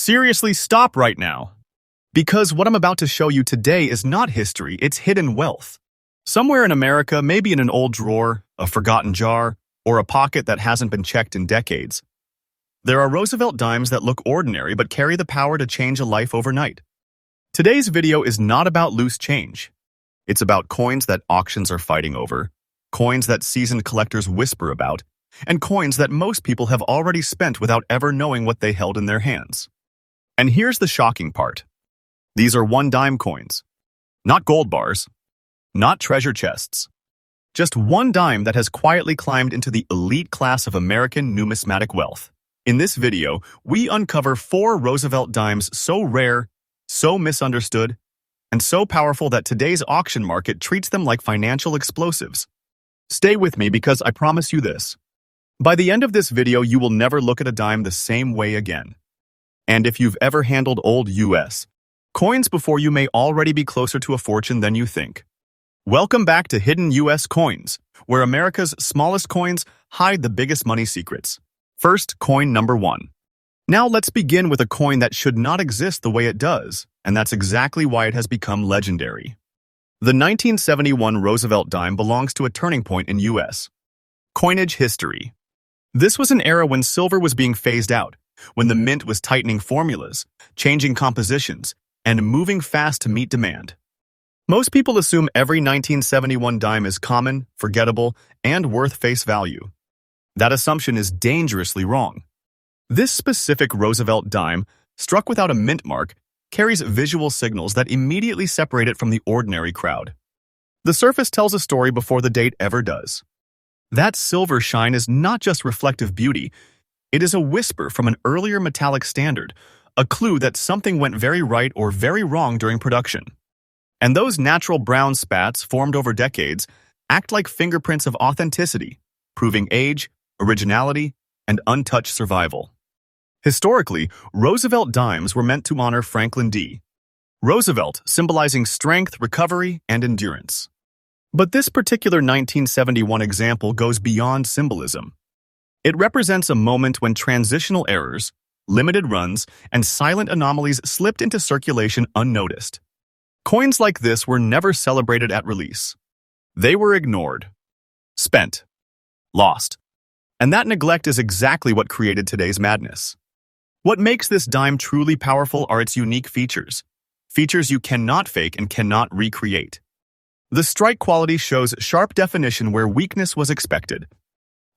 Seriously, stop right now. Because what I'm about to show you today is not history, it's hidden wealth. Somewhere in America, maybe in an old drawer, a forgotten jar, or a pocket that hasn't been checked in decades, there are Roosevelt dimes that look ordinary but carry the power to change a life overnight. Today's video is not about loose change. It's about coins that auctions are fighting over, coins that seasoned collectors whisper about, and coins that most people have already spent without ever knowing what they held in their hands. And here's the shocking part. These are one-dime coins. Not gold bars. Not treasure chests. Just one dime that has quietly climbed into the elite class of American numismatic wealth. In this video, we uncover 4 Roosevelt dimes so rare, so misunderstood, and so powerful that today's auction market treats them like financial explosives. Stay with me because I promise you this. By the end of this video, you will never look at a dime the same way again. And if you've ever handled old US coins before, you may already be closer to a fortune than you think. Welcome back to Hidden US Coins, where America's smallest coins hide the biggest money secrets. First, coin number 1. Now let's begin with a coin that should not exist the way it does, and that's exactly why it has become legendary. The 1971 Roosevelt dime belongs to a turning point in US coinage history. This was an era when silver was being phased out, when the mint was tightening formulas, changing compositions, and moving fast to meet demand. Most people assume every 1971 dime is common, forgettable, and worth face value. That assumption is dangerously wrong. This specific Roosevelt dime, struck without a mint mark, carries visual signals that immediately separate it from the ordinary crowd. The surface tells a story before the date ever does. That silver shine is not just reflective beauty, it is a whisper from an earlier metallic standard, a clue that something went very right or very wrong during production. And those natural brown spats, formed over decades, act like fingerprints of authenticity, proving age, originality, and untouched survival. Historically, Roosevelt dimes were meant to honor Franklin D. Roosevelt, symbolizing strength, recovery, and endurance. But this particular 1971 example goes beyond symbolism. It represents a moment when transitional errors, limited runs, and silent anomalies slipped into circulation unnoticed. Coins like this were never celebrated at release. They were ignored, spent, lost. And that neglect is exactly what created today's madness. What makes this dime truly powerful are its unique features. Features you cannot fake and cannot recreate. The strike quality shows sharp definition where weakness was expected.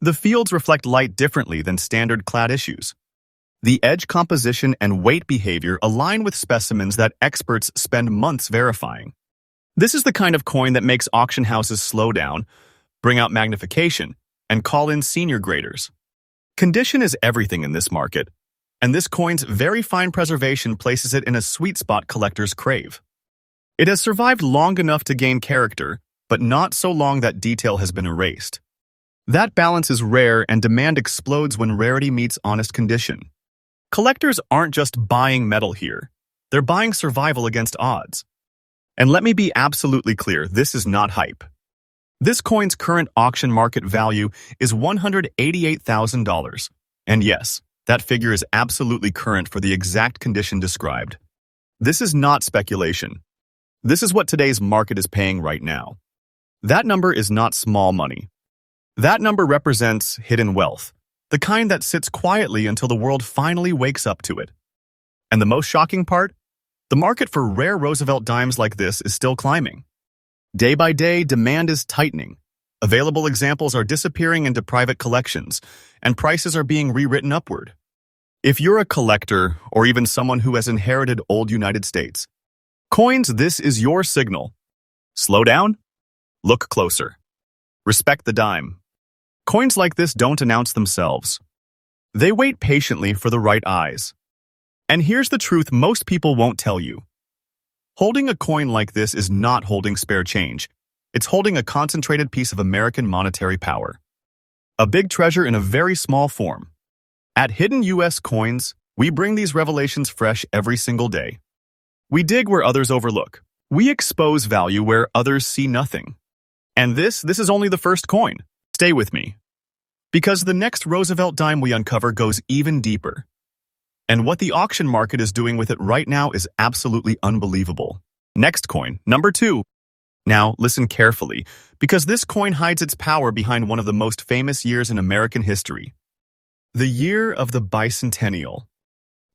The fields reflect light differently than standard clad issues. The edge composition and weight behavior align with specimens that experts spend months verifying. This is the kind of coin that makes auction houses slow down, bring out magnification, and call in senior graders. Condition is everything in this market, and this coin's very fine preservation places it in a sweet spot collectors crave. It has survived long enough to gain character, but not so long that detail has been erased. That balance is rare, and demand explodes when rarity meets honest condition. Collectors aren't just buying metal here, they're buying survival against odds. And let me be absolutely clear, this is not hype. This coin's current auction market value is $188,000. And yes, that figure is absolutely current for the exact condition described. This is not speculation. This is what today's market is paying right now. That number is not small money. That number represents hidden wealth, the kind that sits quietly until the world finally wakes up to it. And the most shocking part? The market for rare Roosevelt dimes like this is still climbing. Day by day, demand is tightening. Available examples are disappearing into private collections, and prices are being rewritten upward. If you're a collector, or even someone who has inherited old United States coins, this is your signal. Slow down. Look closer. Respect the dime. Coins like this don't announce themselves. They wait patiently for the right eyes. And here's the truth most people won't tell you. Holding a coin like this is not holding spare change. It's holding a concentrated piece of American monetary power. A big treasure in a very small form. At Hidden US Coins, we bring these revelations fresh every single day. We dig where others overlook. We expose value where others see nothing. And this is only the first coin. Stay with me. Because the next Roosevelt dime we uncover goes even deeper. And what the auction market is doing with it right now is absolutely unbelievable. Next coin, number 2. Now, listen carefully, because this coin hides its power behind one of the most famous years in American history. The year of the bicentennial.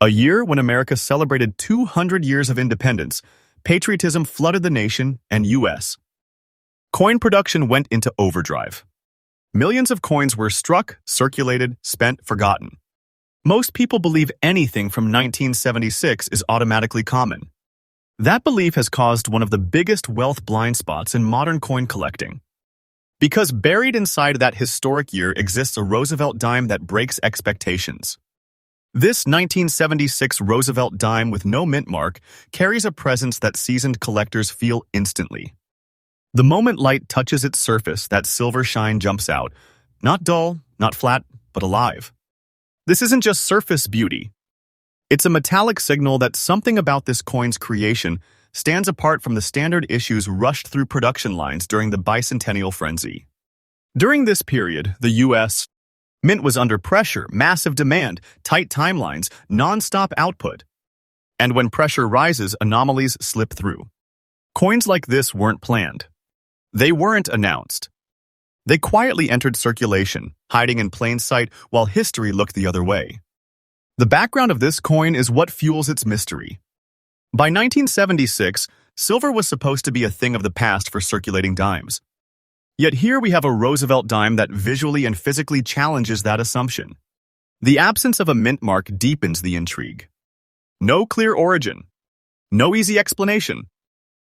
A year when America celebrated 200 years of independence, patriotism flooded the nation and U.S. Coin production went into overdrive. Millions of coins were struck, circulated, spent, forgotten. Most people believe anything from 1976 is automatically common. That belief has caused one of the biggest wealth blind spots in modern coin collecting. Because buried inside that historic year exists a Roosevelt dime that breaks expectations. This 1976 Roosevelt dime with no mint mark carries a presence that seasoned collectors feel instantly. The moment light touches its surface, that silver shine jumps out. Not dull, not flat, but alive. This isn't just surface beauty. It's a metallic signal that something about this coin's creation stands apart from the standard issues rushed through production lines during the bicentennial frenzy. During this period, the U.S. Mint was under pressure, massive demand, tight timelines, non-stop output. And when pressure rises, anomalies slip through. Coins like this weren't planned. They weren't announced. They quietly entered circulation, hiding in plain sight while history looked the other way. The background of this coin is what fuels its mystery. By 1976, silver was supposed to be a thing of the past for circulating dimes. Yet here we have a Roosevelt dime that visually and physically challenges that assumption. The absence of a mint mark deepens the intrigue. No clear origin. No easy explanation.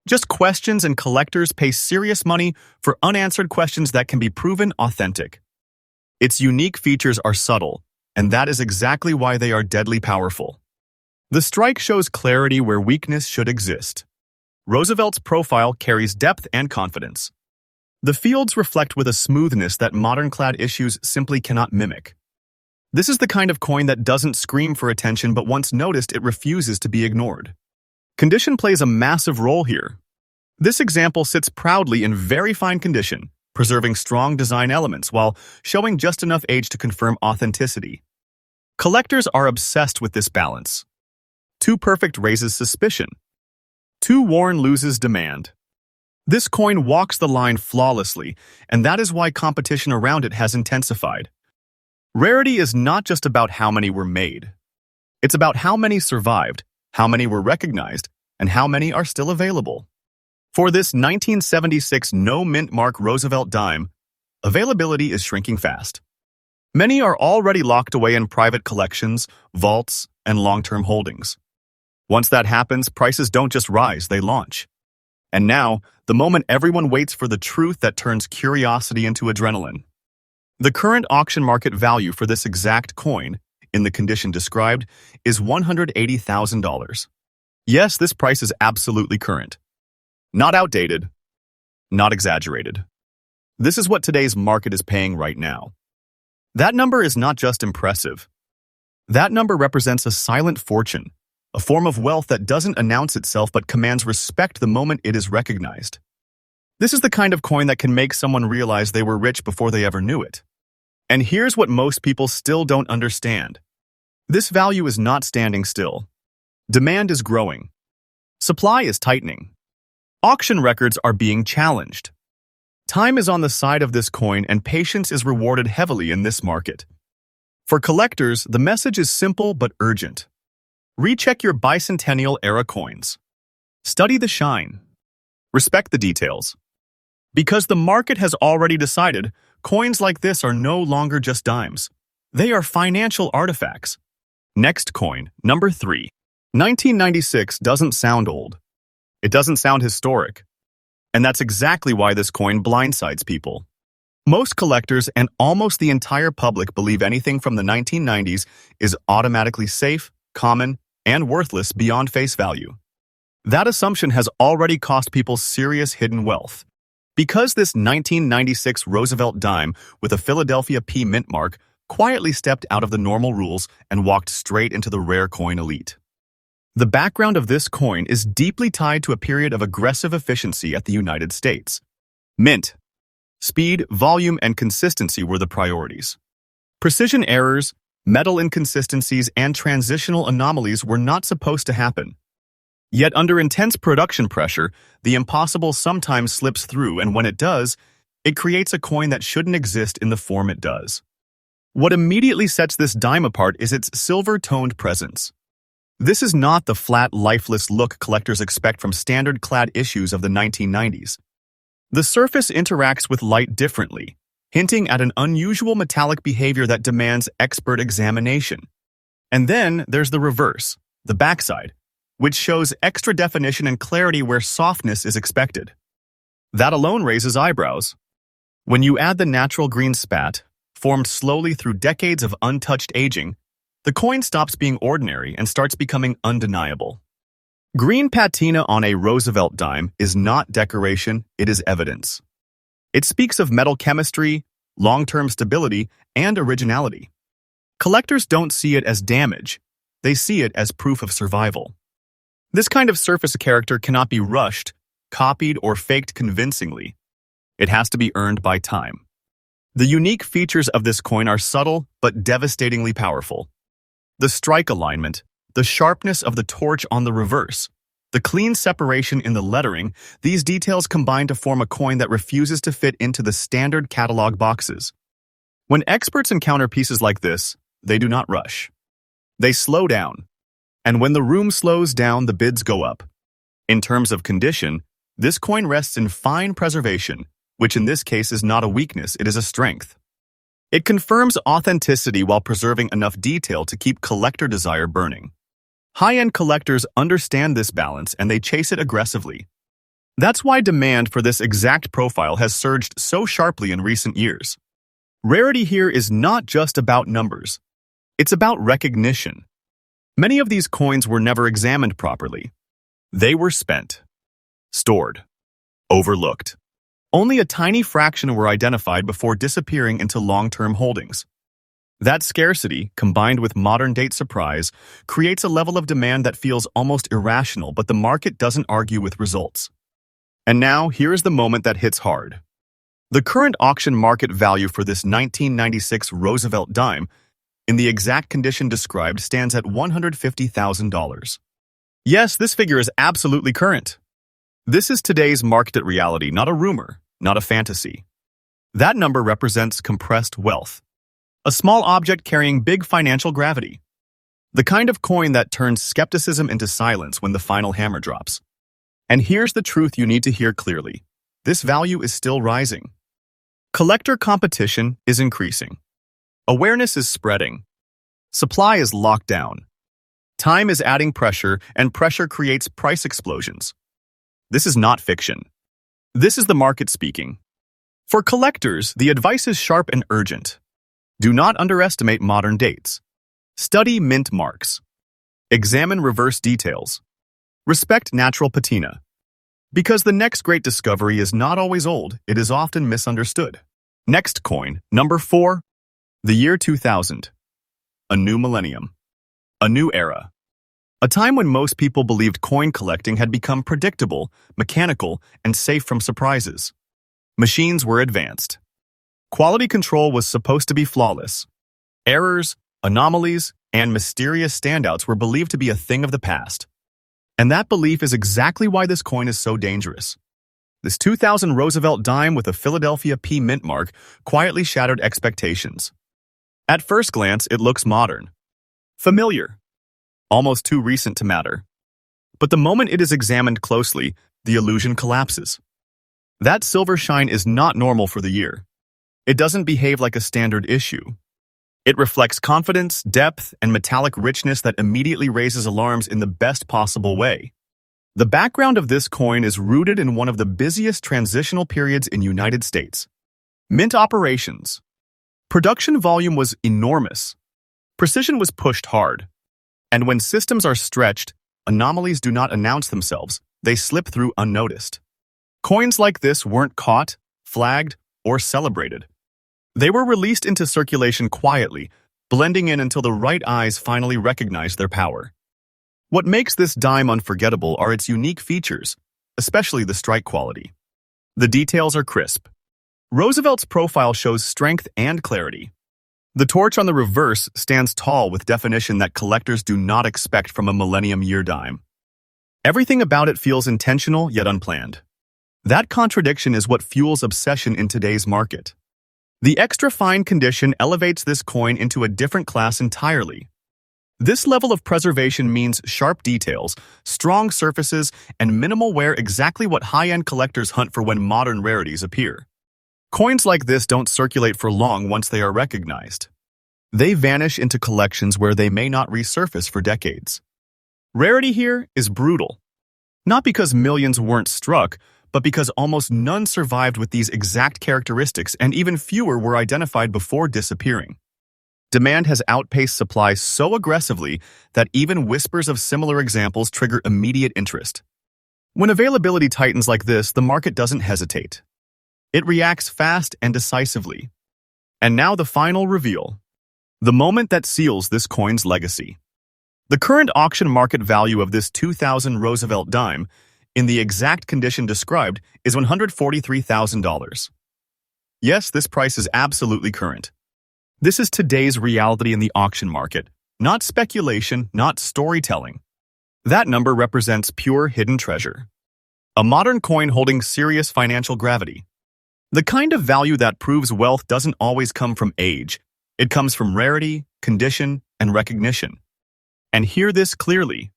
Just questions, and collectors pay serious money for unanswered questions that can be proven authentic. Its unique features are subtle, and that is exactly why they are deadly powerful. The strike shows clarity where weakness should exist. Roosevelt's profile carries depth and confidence. The fields reflect with a smoothness that modern-clad issues simply cannot mimic. This is the kind of coin that doesn't scream for attention, but once noticed, it refuses to be ignored. Condition plays a massive role here. This example sits proudly in very fine condition, preserving strong design elements while showing just enough age to confirm authenticity. Collectors are obsessed with this balance. Too perfect raises suspicion. Too worn loses demand. This coin walks the line flawlessly, and that is why competition around it has intensified. Rarity is not just about how many were made. It's about how many survived, how many were recognized, and how many are still available. For this 1976 no-mint mark Roosevelt dime, availability is shrinking fast. Many are already locked away in private collections, vaults, and long-term holdings. Once that happens, prices don't just rise, they launch. And now, the moment everyone waits for the truth that turns curiosity into adrenaline. The current auction market value for this exact coin, in the condition described, is $180,000. Yes, this price is absolutely current. Not outdated, not exaggerated. This is what today's market is paying right now. That number is not just impressive. That number represents a silent fortune, a form of wealth that doesn't announce itself but commands respect the moment it is recognized. This is the kind of coin that can make someone realize they were rich before they ever knew it. And here's what most people still don't understand. This value is not standing still. Demand is growing. Supply is tightening. Auction records are being challenged. Time is on the side of this coin, and patience is rewarded heavily in this market. For collectors, the message is simple but urgent. Recheck your bicentennial-era coins. Study the shine. Respect the details. Because the market has already decided, coins like this are no longer just dimes. They are financial artifacts. Next coin, number 3. 1996 doesn't sound old. It doesn't sound historic. And that's exactly why this coin blindsides people. Most collectors and almost the entire public believe anything from the 1990s is automatically safe, common, and worthless beyond face value. That assumption has already cost people serious hidden wealth. Because this 1996 Roosevelt dime with a Philadelphia P mint mark quietly stepped out of the normal rules and walked straight into the rare coin elite. The background of this coin is deeply tied to a period of aggressive efficiency at the United States. Mint. Speed, volume, and consistency were the priorities. Precision errors, Metal inconsistencies and transitional anomalies were not supposed to happen. Yet under intense production pressure, the impossible sometimes slips through, and when it does, it creates a coin that shouldn't exist in the form it does. What immediately sets this dime apart is its silver-toned presence. This is not the flat, lifeless look collectors expect from standard-clad issues of the 1990s. The surface interacts with light differently, hinting at an unusual metallic behavior that demands expert examination. And then there's the reverse, the backside, which shows extra definition and clarity where softness is expected. That alone raises eyebrows. When you add the natural green spat, formed slowly through decades of untouched aging, the coin stops being ordinary and starts becoming undeniable. Green patina on a Roosevelt dime is not decoration, it is evidence. It speaks of metal chemistry, long-term stability, and originality. Collectors don't see it as damage, they see it as proof of survival. This kind of surface character cannot be rushed, copied, or faked convincingly. It has to be earned by time. The unique features of this coin are subtle but devastatingly powerful. The strike alignment, the sharpness of the torch on the reverse, the clean separation in the lettering, these details combine to form a coin that refuses to fit into the standard catalog boxes. When experts encounter pieces like this, they do not rush. They slow down. And when the room slows down, the bids go up. In terms of condition, this coin rests in fine preservation, which in this case is not a weakness, it is a strength. It confirms authenticity while preserving enough detail to keep collector desire burning. High-end collectors understand this balance and they chase it aggressively. That's why demand for this exact profile has surged so sharply in recent years. Rarity here is not just about numbers. It's about recognition. Many of these coins were never examined properly. They were spent, stored, overlooked. Only a tiny fraction were identified before disappearing into long-term holdings. That scarcity, combined with modern-date surprise, creates a level of demand that feels almost irrational, but the market doesn't argue with results. And now, here is the moment that hits hard. The current auction market value for this 1996 Roosevelt dime, in the exact condition described, stands at $150,000. Yes, this figure is absolutely current. This is today's market reality, not a rumor, not a fantasy. That number represents compressed wealth. A small object carrying big financial gravity. The kind of coin that turns skepticism into silence when the final hammer drops. And here's the truth you need to hear clearly. This value is still rising. Collector competition is increasing. Awareness is spreading. Supply is locked down. Time is adding pressure, and pressure creates price explosions. This is not fiction. This is the market speaking. For collectors, the advice is sharp and urgent. Do not underestimate modern dates. Study mint marks. Examine reverse details. Respect natural patina. Because the next great discovery is not always old, it is often misunderstood. Next coin, number 4. The year 2000. A new millennium. A new era. A time when most people believed coin collecting had become predictable, mechanical, and safe from surprises. Machines were advanced. Quality control was supposed to be flawless. Errors, anomalies, and mysterious standouts were believed to be a thing of the past. And that belief is exactly why this coin is so dangerous. This 2000 Roosevelt dime with a Philadelphia P mint mark quietly shattered expectations. At first glance, it looks modern, familiar, almost too recent to matter. But the moment it is examined closely, the illusion collapses. That silver shine is not normal for the year. It doesn't behave like a standard issue. It reflects confidence, depth, and metallic richness that immediately raises alarms in the best possible way. The background of this coin is rooted in one of the busiest transitional periods in United States. Mint operations. Production volume was enormous. Precision was pushed hard. And when systems are stretched, anomalies do not announce themselves, they slip through unnoticed. Coins like this weren't caught, flagged, or celebrated. They were released into circulation quietly, blending in until the right eyes finally recognized their power. What makes this dime unforgettable are its unique features, especially the strike quality. The details are crisp. Roosevelt's profile shows strength and clarity. The torch on the reverse stands tall with definition that collectors do not expect from a millennium-year dime. Everything about it feels intentional yet unplanned. That contradiction is what fuels obsession in today's market. The extra fine condition elevates this coin into a different class entirely. This level of preservation means sharp details, strong surfaces, and minimal wear, exactly what high-end collectors hunt for when modern rarities appear. Coins like this don't circulate for long once they are recognized. They vanish into collections where they may not resurface for decades. Rarity here is brutal. Not because millions weren't struck, but because almost none survived with these exact characteristics, and even fewer were identified before disappearing. Demand has outpaced supply so aggressively that even whispers of similar examples trigger immediate interest. When availability tightens like this, the market doesn't hesitate. It reacts fast and decisively. And now the final reveal. The moment that seals this coin's legacy. The current auction market value of this 2000 Roosevelt dime, in the exact condition described, is $143,000. Yes, this price is absolutely current. This is today's reality in the auction market, not speculation, not storytelling. That number represents pure hidden treasure. A modern coin holding serious financial gravity. The kind of value that proves wealth doesn't always come from age. It comes from rarity, condition, and recognition. And hear this clearly.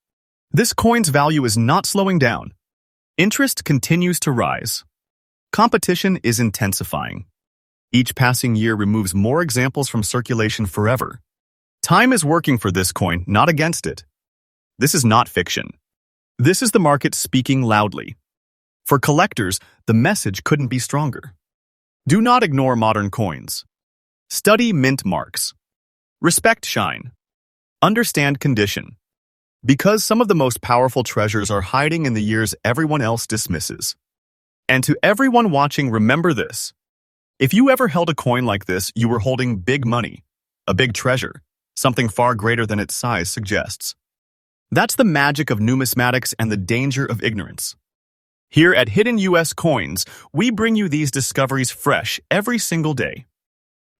This coin's value is not slowing down. Interest continues to rise. Competition is intensifying. Each passing year removes more examples from circulation forever. Time is working for this coin, not against it. This is not fiction. This is the market speaking loudly. For collectors, the message couldn't be stronger. Do not ignore modern coins. Study mint marks. Respect shine. Understand condition. Because some of the most powerful treasures are hiding in the years everyone else dismisses. And to everyone watching, remember this. If you ever held a coin like this, you were holding big money, a big treasure, something far greater than its size suggests. That's the magic of numismatics and the danger of ignorance. Here at Hidden US Coins, we bring you these discoveries fresh every single day.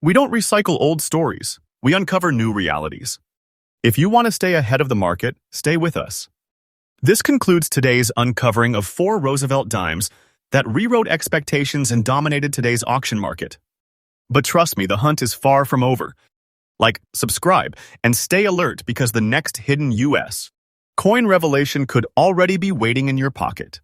We don't recycle old stories, we uncover new realities. If you want to stay ahead of the market, stay with us. This concludes today's uncovering of 4 Roosevelt dimes that rewrote expectations and dominated today's auction market. But trust me, the hunt is far from over. Like, subscribe, and stay alert because the next Hidden US Coin revelation could already be waiting in your pocket.